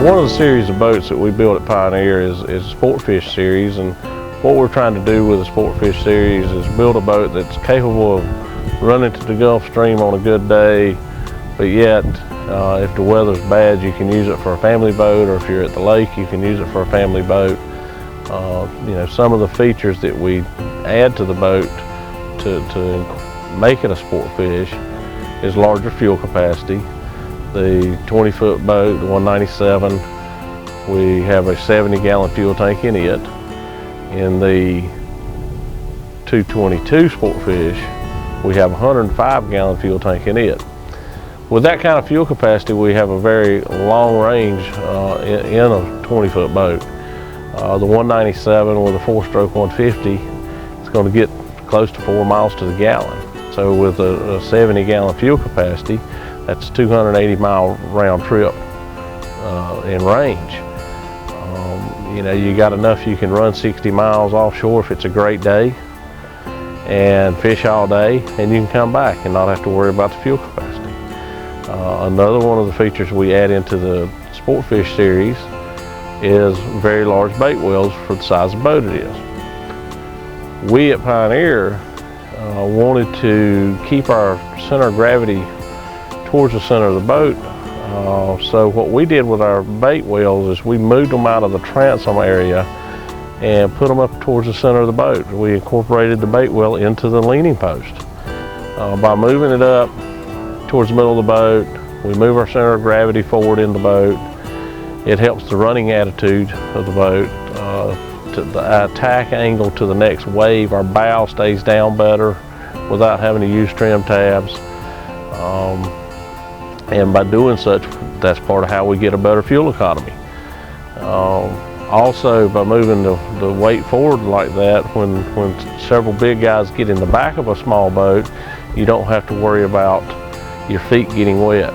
One of the series of boats that we built at Pioneer is Sportfish series, and what we're trying to do with the Sportfish series is build a boat that's capable of running to the Gulf Stream on a good day, but yet if the weather's bad, you can use it for a family boat, or if you're at the lake, you can use it for a family boat. Some of the features that we add to the boat to make it a Sportfish is larger fuel capacity. The 20-foot boat, the 197, we have a 70-gallon fuel tank in it. In the 222 Sportfish, we have a 105-gallon fuel tank in it. With that kind of fuel capacity, we have a very long range in a 20-foot boat. The 197 with a 4-stroke 150 is going to get close to 4 miles to the gallon. So with a 70-gallon fuel capacity, that's a 280-mile round trip in range. You got enough you can run 60 miles offshore if it's a great day and fish all day, and you can come back and not have to worry about the fuel capacity. Another one of the features we add into the Sportfish series is very large bait wheels for the size of boat it is. We at Pioneer wanted to keep our center of gravity towards the center of the boat. So what we did with our bait wheels is we moved them out of the transom area and put them up towards the center of the boat. We incorporated the bait wheel into the leaning post. By moving it up towards the middle of the boat, we move our center of gravity forward in the boat. It helps the running attitude of the boat, to the attack angle to the next wave. Our bow stays down better without having to use trim tabs. And by doing such, that's part of how we get a better fuel economy. Also, by moving the weight forward like that, when several big guys get in the back of a small boat, you don't have to worry about your feet getting wet.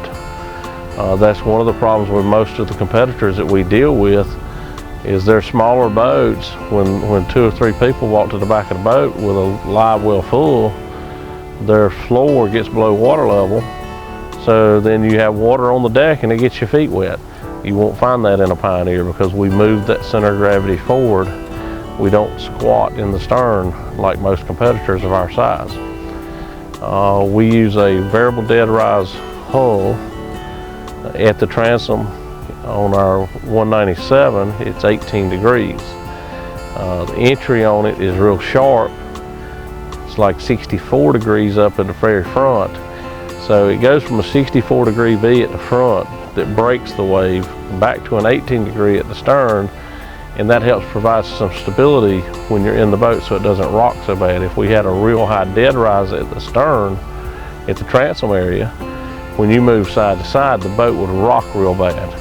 That's one of the problems with most of the competitors that we deal with, is they're smaller boats. When 2 or 3 people walk to the back of the boat with a live well full, their floor gets below water level. So then you have water on the deck and it gets your feet wet. You won't find that in a Pioneer because we move that center of gravity forward. We don't squat in the stern like most competitors of our size. We use a variable dead rise hull at the transom. On our 197, it's 18 degrees. The entry on it is real sharp. It's like 64 degrees up at the very front. So it goes from a 64 degree V at the front that breaks the wave back to an 18 degree at the stern, and that helps provide some stability when you're in the boat so it doesn't rock so bad. If we had a real high dead rise at the stern, at the transom area, when you move side to side, the boat would rock real bad.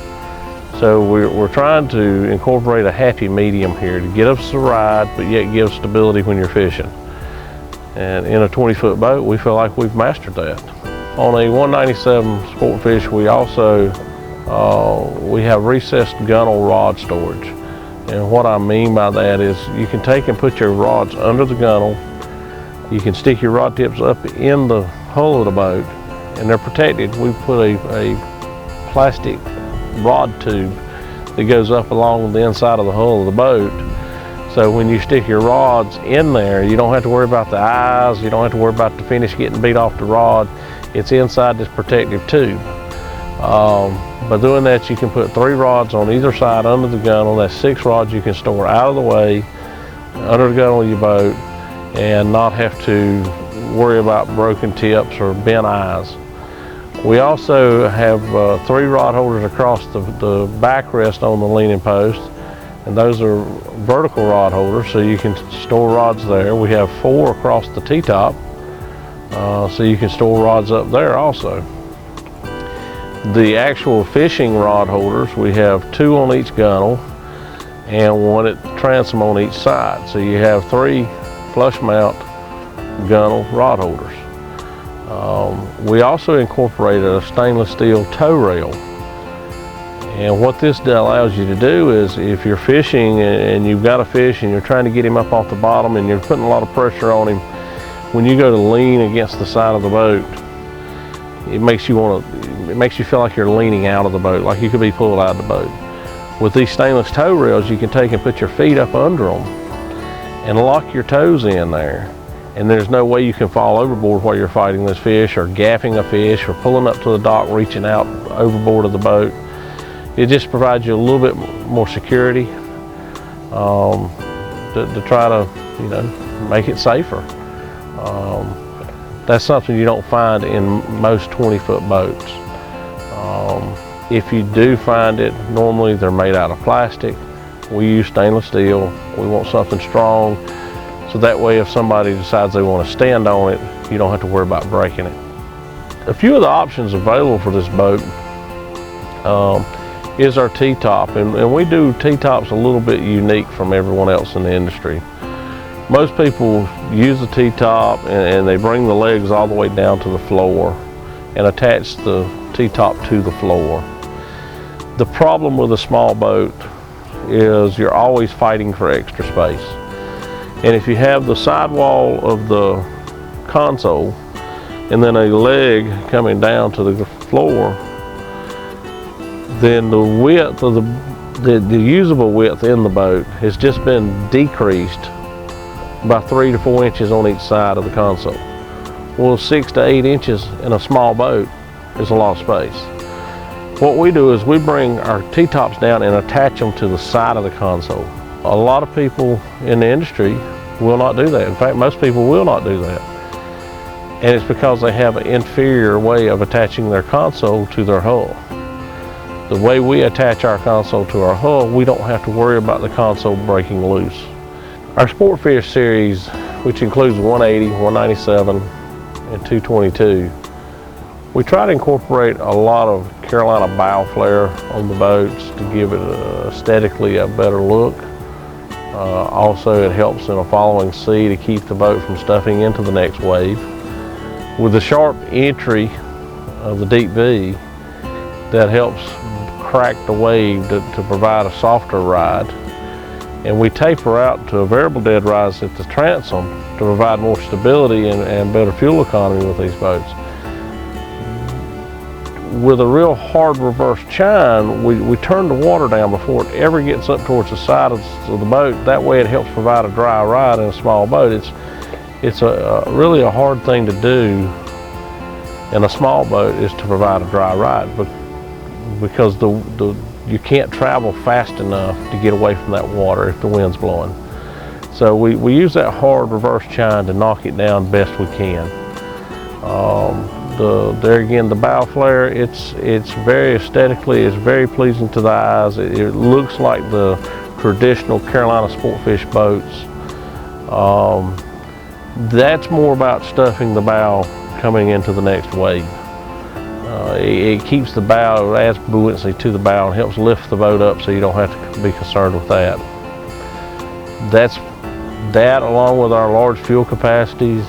So we're trying to incorporate a happy medium here to get us a ride, but yet give stability when you're fishing. And in a 20-foot boat, we feel like we've mastered that. On a 197 Sportfish, we also we have recessed gunnel rod storage. And what I mean by that is you can take and put your rods under the gunnel. You can stick your rod tips up in the hull of the boat, and they're protected. We put a plastic rod tube that goes up along the inside of the hull of the boat. So when you stick your rods in there, you don't have to worry about the eyes, you don't have to worry about the finish getting beat off the rod. It's inside this protective tube. By doing that, you can put 3 rods on either side under the gunnel. That's 6 rods you can store out of the way under the gunnel of your boat and not have to worry about broken tips or bent eyes. We also have 3 rod holders across the backrest on the leaning post, and those are vertical rod holders, so you can store rods there. We have 4 across the T-top, so you can store rods up there also. The actual fishing rod holders, we have 2 on each gunnel and 1 at the transom on each side. So you have 3 flush mount gunnel rod holders. We also incorporated a stainless steel tow rail. And what this allows you to do is, if you're fishing and you've got a fish and you're trying to get him up off the bottom and you're putting a lot of pressure on him, when you go to lean against the side of the boat, it makes you feel like you're leaning out of the boat, like you could be pulled out of the boat. With these stainless tow rails, you can take and put your feet up under them and lock your toes in there. And there's no way you can fall overboard while you're fighting this fish, or gaffing a fish, or pulling up to the dock, reaching out overboard of the boat. It just provides you a little bit more security to try to, make it safer. That's something you don't find in most 20-foot boats. If you do find it, normally they're made out of plastic. We use stainless steel. We want something strong, so that way if somebody decides they want to stand on it, you don't have to worry about breaking it. A few of the options available for this boat is our T-top, and we do T-tops a little bit unique from everyone else in the industry. Most people use the T-top and they bring the legs all the way down to the floor and attach the T-top to the floor. The problem with a small boat is you're always fighting for extra space. And if you have the sidewall of the console and then a leg coming down to the floor, then the width of the usable width in the boat has just been decreased by 3 to 4 inches on each side of the console. Well, 6 to 8 inches in a small boat is a lot of space. What we do is we bring our T-tops down and attach them to the side of the console. A lot of people in the industry will not do that. In fact, most people will not do that. And it's because they have an inferior way of attaching their console to their hull. The way we attach our console to our hull, we don't have to worry about the console breaking loose. Our Sportfish series, which includes 180, 197, and 222, we try to incorporate a lot of Carolina bow flare on the boats to give it aesthetically a better look. Also, it helps in a following sea to keep the boat from stuffing into the next wave. With the sharp entry of the deep V, that helps crack the wave to provide a softer ride. And we taper out to a variable dead rise at the transom to provide more stability and better fuel economy with these boats. With a real hard reverse chine, we turn the water down before it ever gets up towards the side of the boat. That way it helps provide a dry ride in a small boat. It's really a hard thing to do in a small boat, is to provide a dry ride, but because you can't travel fast enough to get away from that water if the wind's blowing. So we use that hard reverse chine to knock it down best we can. There again, the bow flare, it's very aesthetically, it's very pleasing to the eyes. It looks like the traditional Carolina Sportfish boats. That's more about stuffing the bow coming into the next wave. It keeps the bow, adds buoyancy to the bow and helps lift the boat up, so you don't have to be concerned with that. That along with our large fuel capacities,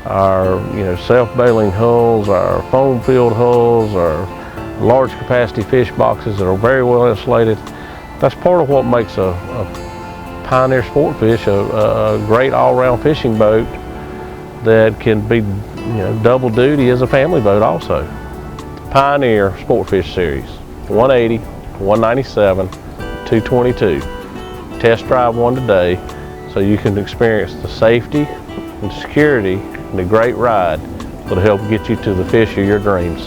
our self-bailing hulls, our foam-filled hulls, our large capacity fish boxes that are very well insulated. That's part of what makes a Pioneer Sportfish a great all-round fishing boat that can be double duty as a family boat also. Pioneer Sportfish series, 180, 197, 222. Test drive one today so you can experience the safety and security and a great ride that'll help get you to the fish of your dreams.